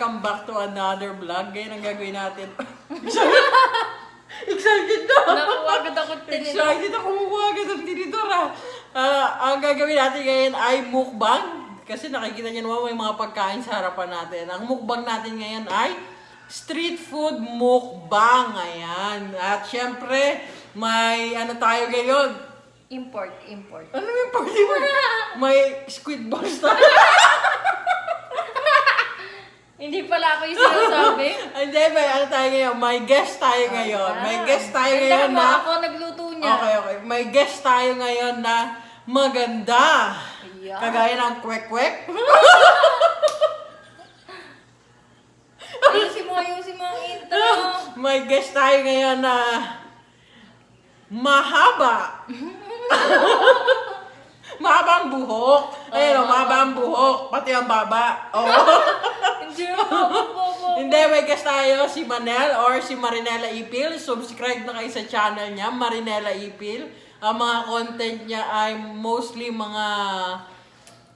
Welcome back to another vlog. Ngayon ang gagawin natin. Excited na! Nakuha agad ako tinidor. Excited ako kumuha agad ng tinidor ah. Ang gagawin natin ngayon ay mukbang. Kasi nakikita niyo naman may mga pagkain sa harapan natin. Ang mukbang natin ngayon ay street food mukbang. Ayan. At syempre, may ano tayo ngayon? Import. Ano yung party mo? May squid balls tayo. Hindi pala ako yung sinasabi. Hindi, may ano tayo ngayon? May guest tayo ngayon. May guest tayo ngayon Tanda mo, na... ako nagluto niya. Okay. May guest tayo ngayon na maganda. Yeah. Kagaya ng kwek-kwek. Ayusin mo ang intro. May guest tayo ngayon na mahaba. Mahaba ang buhok. Ayun, mahaba ang buhok. Pati ang baba. Oh. Hindi mo. Hindi, may guest tayo, si Manel or si Mariel Ipil. Subscribe na kayo sa channel niya, Mariel Ipil. Ang mga content niya ay mostly mga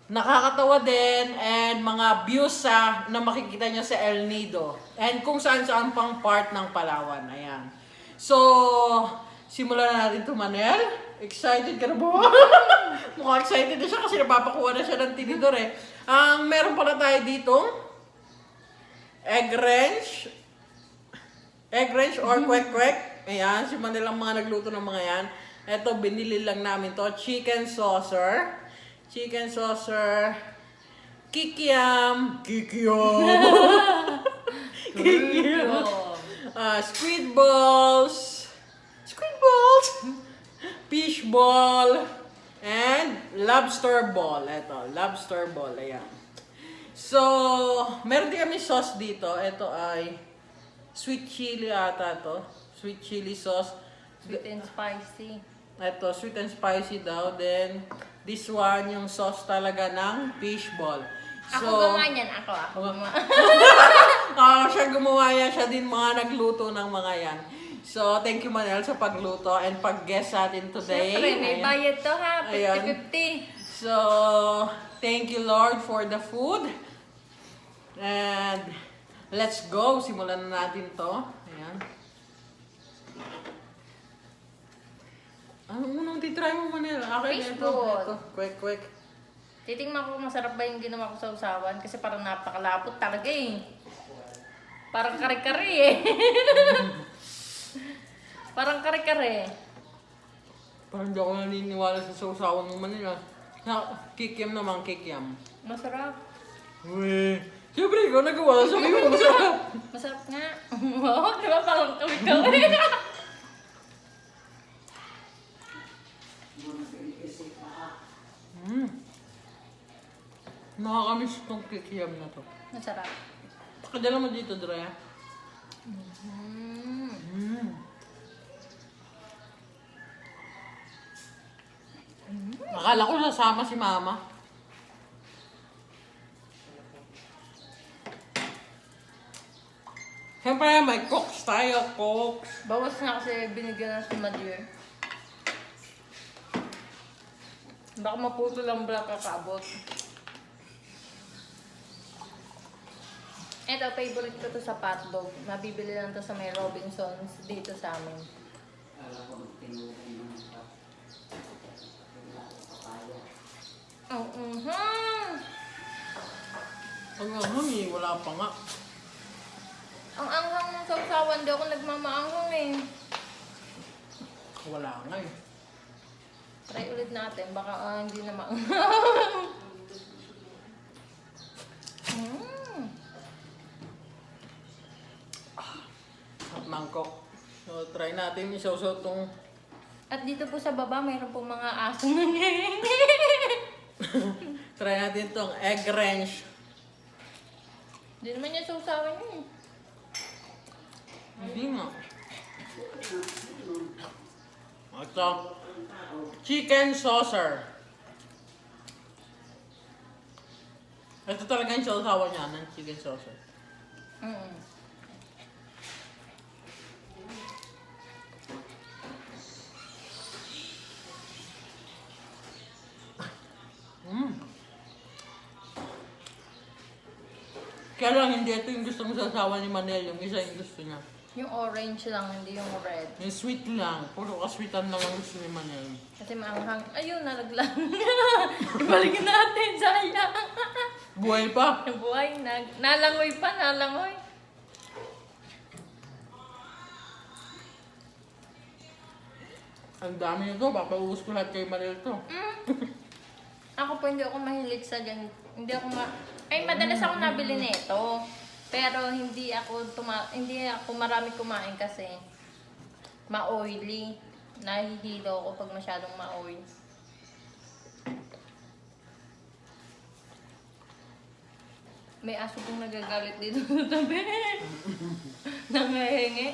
nakakatawa din and mga views na makikita niyo sa El Nido. And kung saan-saan pang part ng Palawan. Ayan. So, simulan na natin ito, Manel. Excited ka na ba? Mukhang excited na siya kasi napapakuha na siya ng tinidor eh. Meron pala tayo dito egg ranch or kwek-kwek. Ayan, si Manel ang mga nagluto ng mga yan. Ito, binili lang namin to. Chicken saucer. Kikiam. Squid balls. Fish ball. And lobster ball. Ito, lobster ball. Ayan. So, meron din kami sauce dito. Ito ay sweet chili ata to. Sweet chili sauce. Sweet and spicy. Ito, sweet and spicy daw. Then, this one, yung sauce talaga ng fish ball. Ako gumawa niyan. Ako gumawa. Siya gumawa yan. Siya din mga nagluto ng mga yan. So, thank you Manel sa pagluto and pag-guest sa atin today. Siyempre, may bayad to ha. 50-50. So, thank you Lord for the food. And, let's go. Simulan na natin to. Ayan. Ano unang titry mo, Manel? Fish ball. Ito. Kwek. Titingnan ko masarap ba yung ginawa ko sa usawan kasi parang napakalapot talaga eh. Parang kare-kare eh. Parang kare-kare. Parang di ako naniniwala sa sausawan ng Manila. Kikiam naman, kikiam. Masarap. Uy, siyempre ikaw nagawa. Sabi mo, masarap. Masarap nga. Oo, di ba parang kawin-kawin? Nakakamiss itong kikiam na to. Masarap. Pakadala mo dito, Drea. Akala ko sasama si Mama. Siyempre, may cokes tayo, cokes. Bawas na kasi binigyan na si Mariel. Baka maputo lang bra kakabot. Ito, favorite ko to sa patdog. Mabibili lang to sa may Robinsons dito sa amin. Ang Ang anghang eh, wala pa nga. Ang anghang ng sausawan, di ako nagmamaanghang eh. Wala nga eh. Try ulit natin, baka hindi na maanghang. At mangkok. So, try natin isaw-saw itong... At dito po sa baba, mayroon po mga aso nangyayari. Try natin itong egg ranch. Hindi naman niya sausawan yun. Hindi nga. Ito. Chicken saucer. Ito talaga yung sausawan niya ng chicken saucer. Kaya lang hindi ito yung gusto mong sasawa ni Manel, yung isa yung gusto niya. Yung orange lang, hindi yung red. Yung sweet lang, puro kasweetan lang ang gusto ni Manel. Kasi maanghang. Ayun, nalaglang. Ibalik natin, sayang. Buhay pa. Buhay, nalangoy pa, nalangoy. Ang dami nito, baka uus ko lahat kay Manel to. Ako po, hindi ako mahilig sa ganito. Hindi ako Ay, madalas ako nabili nito. Pero hindi ako marami kumain kasi ma-oily. Nahihilo ako pag masyadong ma-oil. May aso pong nagagalit dito sa tabi. Nangahingi.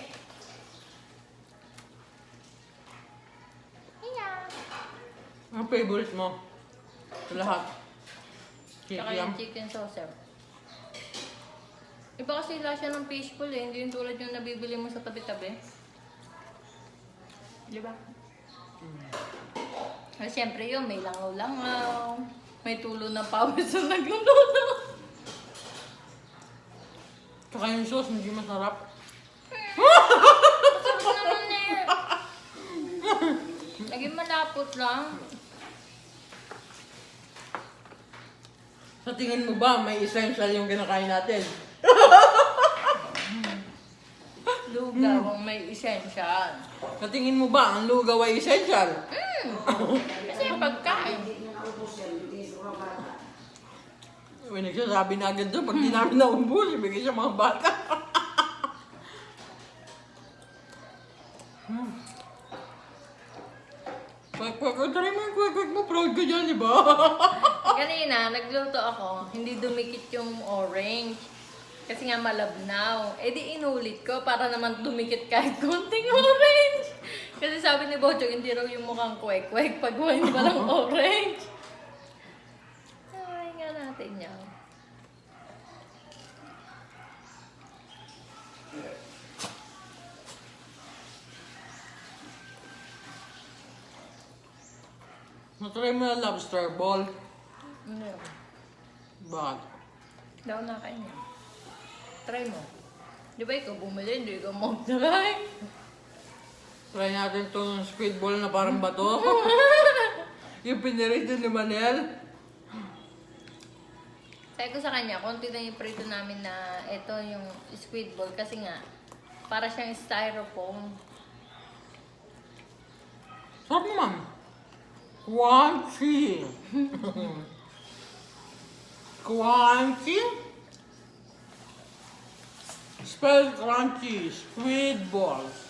Hiya. Ang favorite mo? Sa lahat? Saka yung chicken saucer. Iba kasi lasa ng fishbowl hindi yung tulad yung nabibili mo sa tabi-tabi. Di ba? Kasi syempre yun, may langaw-langaw. May tulo ng pawis na nagluluto. Saka yung sauce, hindi masarap. Masarap naman eh. Naging malapot lang. Sa tingin mo ba, may essential yung kinakain natin? Lugaw ang may essential. Sa tingin mo ba, ang lugaw ay essential? Kasi yung pagkain. May nagsasabi na agad doon, pag di namin naubos, ibigay sa mga bata. Kwek-kwek, try mo yung kwek-kwek mo, proud ka dyan, di ba? Kanina, nagluto ako, hindi dumikit yung orange. Kasi nga malabnaw. Eh di inulit ko para naman dumikit kahit konting orange. Kasi sabi ni Bocho, hindi raw yung mukhang kwek-kwek pag hindi walang orange. Ay, nga natin yan. Natry mo na lobster ball. Ano yun? Bakit? Daw na kain yan. Try mo. Di ba ikaw bumili, hindi ikaw mag-try? Try natin itong squid ball na parang bato. Yung pinirito ni Manel. Sabi ko sa kanya, konti na yung prito namin na ito yung squid ball kasi nga, para siyang styrofoam. Sarap naman. Crunchy. Crunchy. Spell crunchy. Squid balls.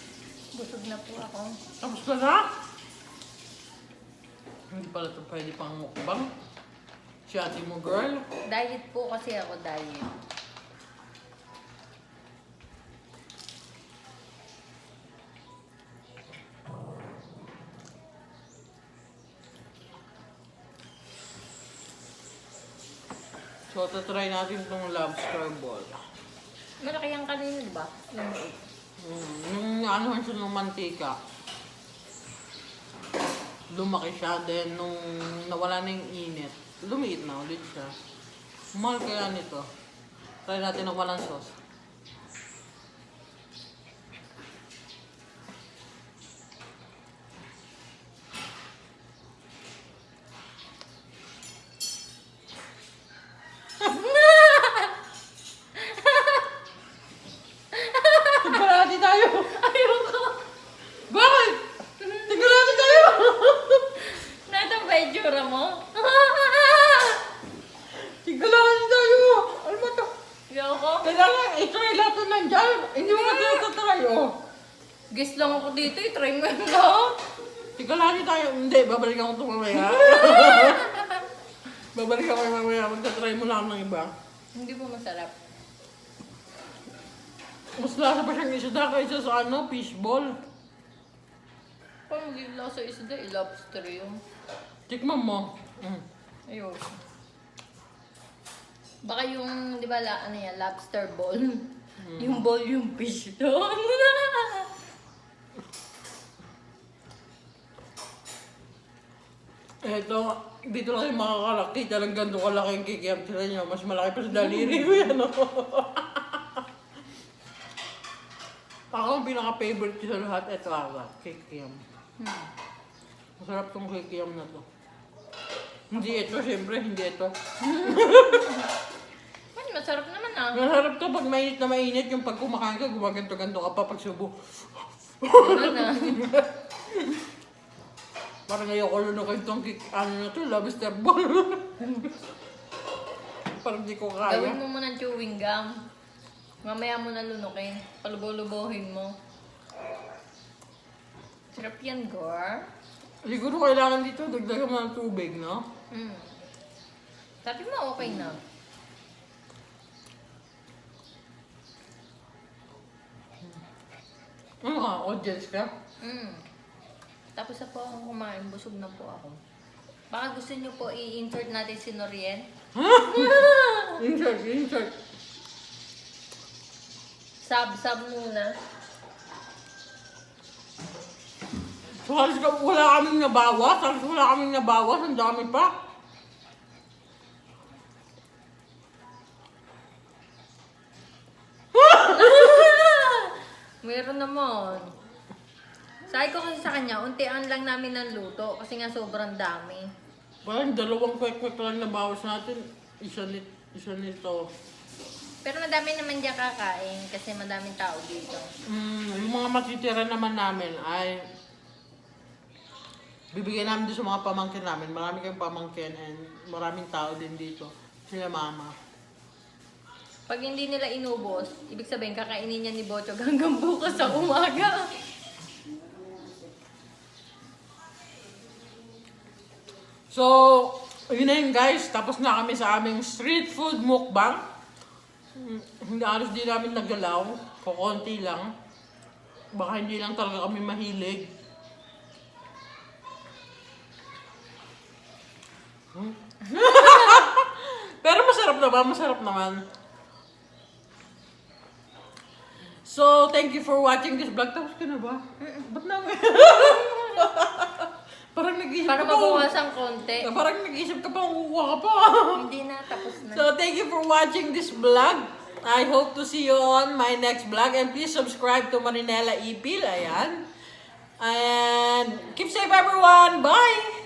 Busog na po ako. Tapos ka na? Hindi pala ito pwede pang mukbang. Si ate mo, girl. Diet po kasi ako, diet. So, tatry natin itong lobster ball. Malaki yung kanina, di ba? Yung liit. Yung ano siya ng mantika. Lumaki siya, then nung nawala na yung init, lumiit na ulit siya. Mahal kaya nito. Try natin ng walang sauce. Tigbalati tayo! Ayoko! Bakit? Tigbalati tayo! Natang ba yung tsura mo? Tigbalati tayo! Ano ba ito? Ayoko. Kailangan i-try lahat na nandyan. Hindi mo natin ito-try, oh. Guess lang ako dito, i-try mo yung lahat. Tigbalati tayo. Hindi, babalik ako ito mamaya. Babalik ako mamaya. Magta-try mo lang ng iba. Hindi po masarap. Mas lasa pa siyang isda kaysa sa ano, fishball. Parang magiging lasa isda, lobster yun. Tikman mo. Ayoko. Baka yung, di ba, ano yan, lobster ball. Yung ball yung fish doon. Ito, dito lang yung makakalaki. Talagang ganito kalaki yung kikiam. Tira nyo, mas malaki pa sa daliri ko yan. Ako ang pinaka-favorite ko sa lahat. Ito kikiam. Masarap tong kikiam na to. Hindi ito, siyempre, hindi ito. Masarap naman ah. Masarap to pag mainit na mainit. Yung pag kumakain ka, gumaganto-ganto ka pa pag subo. Ano na? Parang ayoko lunukin tong ano na to, lobster ball. Parang di ko kaya. Gawin mo muna ng chewing gum. Mamaya mo na lunukin. Palubo-lubohin mo. Sarap yan, Gor. Siguro kailangan dito, dagdagan mo ng tubig, no? Sabi mo, okay na. Ano ka? Audience ka? Tapos na po akong kumain. Busog na po ako. Baka gusto nyo po i-insert natin si Norien? Insert. Sab muna. So, halos wala kaming nabawas. Ang dami pa. Meron naman. Sabi ko kasi sa kanya, untian lang namin ng luto kasi nga sobrang dami. Parang 2 kwek-kwek lang nabawas natin. Isa nito. Pero madami naman diyan kakain kasi madaming tao dito. Yung mga matitira naman namin ay bibigyan namin doon sa mga pamangkin namin. Marami kayong pamangkin and maraming tao din dito. Sila mama. Pag hindi nila inubos, ibig sabihin kakainin niya ni Bochog hanggang bukas sa umaga. So, yun na yun guys. Tapos na kami sa aming street food mukbang. Hindi alos di namin nagalaw. Kukunti lang. Baka hindi lang talaga kami mahilig. Pero masarap naman. So, thank you for watching this vlog. Tapos ka na ba? Ba't na? Parang nag-isip Para ka pa. mabawasan konti. Parang nag-isip ka pa, kukuha ka pa. Hindi na, tapos na. So, thank you for watching this vlog. I hope to see you on my next vlog. And please subscribe to Mariel Ipil. Ayan. And keep safe everyone. Bye!